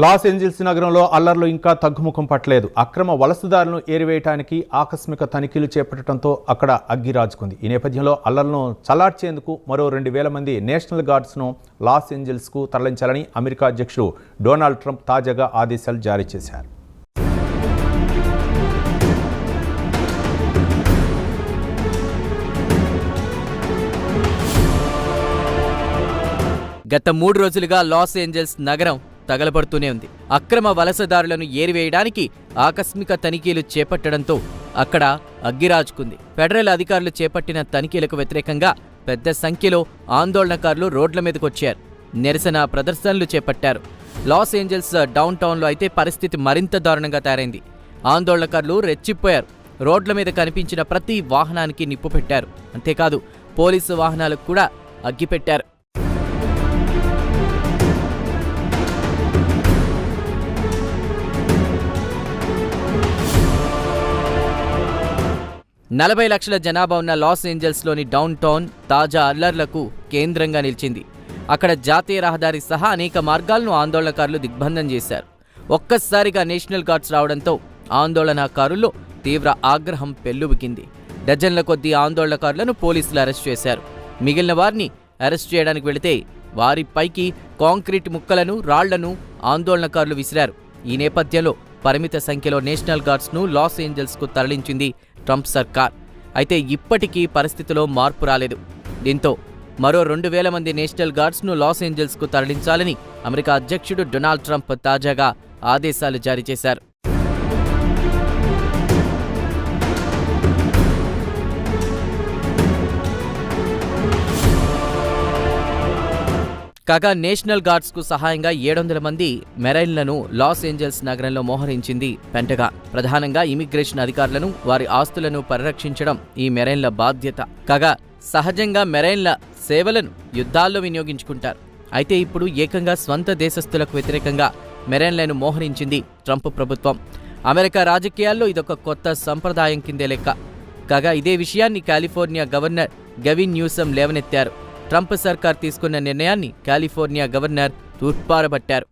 Los Angeles నగరంలో అల్లర్లు ఇంకా తగ్గుముఖం పట్టలేదు. అక్రమ వలసదారులను ఏరివేయడానికి ఆకస్మిక తనిఖీలు చేపట్టడంతో అక్కడ అగ్గి రాజుకుంది. ఈ నేపథ్యంలో అల్లర్లను చల్లార్చేందుకు మరో 2,000 మంది నేషనల్ గార్డ్స్ను లాస్ ఏంజల్స్కు తరలించాలని అమెరికా అధ్యక్షుడు డొనాల్డ్ ట్రంప్ తాజాగా ఆదేశాలు జారీ చేశారు. గత 3 రోజులుగా లాస్ ఏంజల్స్ నగరం తగలబడుతూనే ఉంది. అక్రమ వలసదారులను ఏరివేయడానికి ఆకస్మిక తనిఖీలు చేపట్టడంతో అక్కడ అగ్గిరాజుకుంది. ఫెడరల్ అధికారులు చేపట్టిన తనిఖీలకు వ్యతిరేకంగా పెద్ద సంఖ్యలో ఆందోళనకారులు రోడ్ల మీదకొచ్చారు. నిరసన ప్రదర్శనలు చేపట్టారు. లాస్ ఏంజల్స్ డౌన్ టౌన్లో అయితే పరిస్థితి మరింత దారుణంగా తయారైంది. ఆందోళనకారులు రెచ్చిపోయారు. రోడ్ల మీద కనిపించిన ప్రతి వాహనానికి నిప్పు పెట్టారు. అంతేకాదు పోలీసు వాహనాలకు కూడా అగ్గిపెట్టారు. $40 లక్షల జనాభా ఉన్న లాస్ ఏంజల్స్లోని డౌన్ టౌన్ తాజా అల్లర్లకు కేంద్రంగా నిలిచింది. అక్కడ జాతీయ రహదారి సహా అనేక మార్గాలను ఆందోళనకారులు దిగ్బంధం చేశారు. ఒక్కసారిగా నేషనల్ గార్డ్స్ రావడంతో ఆందోళనకారుల్లో తీవ్ర ఆగ్రహం పెల్లుబికింది. డజన్ల కొద్దీ ఆందోళనకారులను పోలీసులు అరెస్ట్ చేశారు. మిగిలిన వారిని అరెస్ట్ చేయడానికి వెళితే వారిపైకి కాంక్రీట్ ముక్కలను, రాళ్లను ఆందోళనకారులు విసిరారు. ఈ నేపథ్యంలో పరిమిత సంఖ్యలో నేషనల్ గార్డ్స్ను లాస్ ఏంజల్స్కు తరలించింది ట్రంప్ సర్కార్. అయితే ఇప్పటికీ పరిస్థితిలో మార్పు రాలేదు. దీంతో మరో 2,000 మంది నేషనల్ గార్డ్స్ను లాస్ ఏంజల్స్కు తరలించాలని అమెరికా అధ్యక్షుడు డొనాల్డ్ ట్రంప్ తాజాగా ఆదేశాలు జారీ చేశారు. కాగా నేషనల్ గార్డ్స్కు సహాయంగా 700 మంది మెరైన్లను లాస్ ఏంజల్స్ నగరంలో మోహరించింది పెంటగాన్. ప్రధానంగా ఇమిగ్రేషన్ అధికారులను, వారి ఆస్తులను పరిరక్షించడం ఈ మెరైన్ల బాధ్యత. కాగా సహజంగా మెరైన్ల సేవలను యుద్ధాల్లో వినియోగించుకుంటారు. అయితే ఇప్పుడు ఏకంగా స్వంత దేశస్థులకు వ్యతిరేకంగా మెరైన్లను మోహరించింది ట్రంప్ ప్రభుత్వం. అమెరికా రాజకీయాల్లో ఇదొక కొత్త సంప్రదాయం కిందే లెక్క. కాగా ఇదే విషయాన్ని కాలిఫోర్నియా గవర్నర్ గెవిన్ న్యూసం లేవనెత్తారు. ట్రంప్ సర్కార్ తీసుకున్న నిర్ణయాన్ని కాలిఫోర్నియా గవర్నర్ తూర్పారబట్టారు.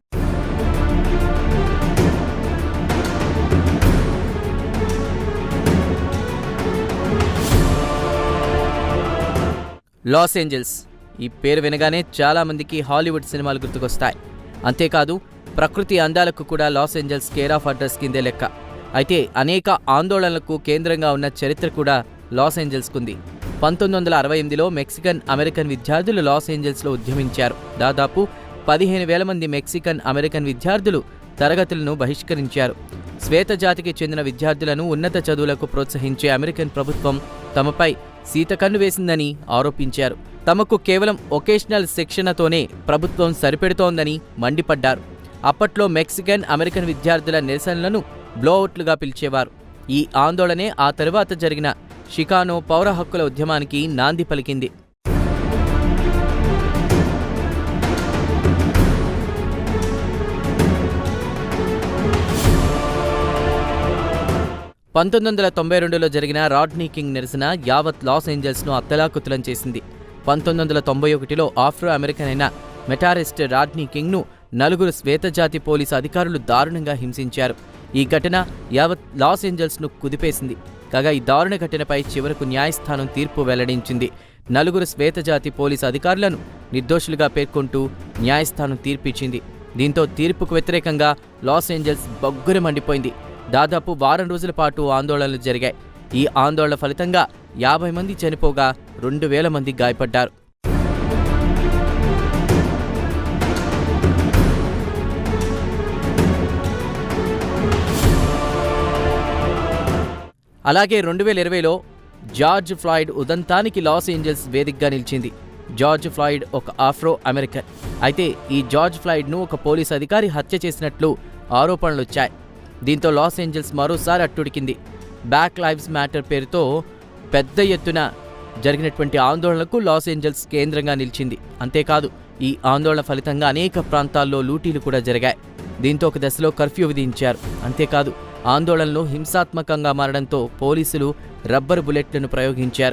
లాస్ ఏంజల్స్ ఈ పేరు వినగానే చాలా మందికి హాలీవుడ్ సినిమాలు గుర్తుకొస్తాయి. అంతేకాదు ప్రకృతి అందాలకు కూడా Los Angeles care of address కిందే లెక్క. అయితే అనేక ఆందోళనలకు కేంద్రంగా ఉన్న చరిత్ర కూడా లాస్ ఏంజల్స్కుంది. 1968లో మెక్సికన్ అమెరికన్ విద్యార్థులు లాస్ ఏంజల్స్లో ఉద్యమించారు. దాదాపు 15,000 మంది మెక్సికన్ అమెరికన్ విద్యార్థులు తరగతులను బహిష్కరించారు. శ్వేత జాతికి చెందిన విద్యార్థులను ఉన్నత చదువులకు ప్రోత్సహించే అమెరికన్ ప్రభుత్వం తమపై సీతకన్ను వేసిందని ఆరోపించారు. తమకు కేవలం ఒకేషనల్ శిక్షణతోనే ప్రభుత్వం సరిపెడుతోందని మండిపడ్డారు. అప్పట్లో మెక్సికన్ అమెరికన్ విద్యార్థుల నిరసనలను బ్లోఅవుట్లుగా పిలిచేవారు. ఈ ఆందోళనే ఆ తరువాత జరిగిన షికానో పౌర హక్కుల ఉద్యమానికి నాంది పలికింది. (1992లో జరిగిన రాడ్నీ కింగ్ నిరసన యావత్ లాస్ ఏంజల్స్ను అత్తలాకుతలం చేసింది. 1991లో ఆఫ్రో అమెరికన్ అయిన మెటారిస్ట్ రాడ్నీ కింగ్ను 4 శ్వేతజాతి పోలీసు అధికారులు దారుణంగా హింసించారు. ఈ ఘటన యావత్ లాస్ ఏంజల్స్ను కుదిపేసింది. కాగా ఈ దారుణ ఘటనపై చివరకు న్యాయస్థానం తీర్పు వెల్లడించింది. 4 శ్వేతజాతి పోలీసు అధికారులను నిర్దోషులుగా పేర్కొంటూ న్యాయస్థానం తీర్పిచ్చింది. దీంతో తీర్పుకు వ్యతిరేకంగా లాస్ ఏంజల్స్ బొగ్గున మండిపోయింది. దాదాపు వారం రోజుల పాటు ఆందోళనలు జరిగాయి. ఈ ఆందోళన ఫలితంగా 50 మంది చనిపోగా 2,000 మంది గాయపడ్డారు. అలాగే 2020లో జార్జ్ ఫ్లాయిడ్ ఉదంతానికి లాస్ ఏంజల్స్ వేదికగా నిలిచింది. జార్జ్ ఫ్లాయిడ్ ఒక ఆఫ్రో అమెరికన్. అయితే ఈ జార్జ్ ఫ్లాయిడ్ను ఒక పోలీసు అధికారి హత్య చేసినట్లు ఆరోపణలొచ్చాయి. దీంతో లాస్ ఏంజల్స్ మరోసారి అట్టుడికింది. బ్లాక్ లైవ్స్ మ్యాటర్ పేరుతో పెద్ద ఎత్తున జరిగినటువంటి ఆందోళనలకు లాస్ ఏంజల్స్ కేంద్రంగా నిలిచింది. అంతేకాదు ఈ ఆందోళన ఫలితంగా అనేక ప్రాంతాల్లో లూటీలు కూడా జరిగాయి. దీంతో ఒక దశలో కర్ఫ్యూ విధించారు. అంతేకాదు ఆందోళనలు హింసాత్మకంగా మారడంతో పోలీసులు రబ్బరు బుల్లెట్లను ప్రయోగించారు.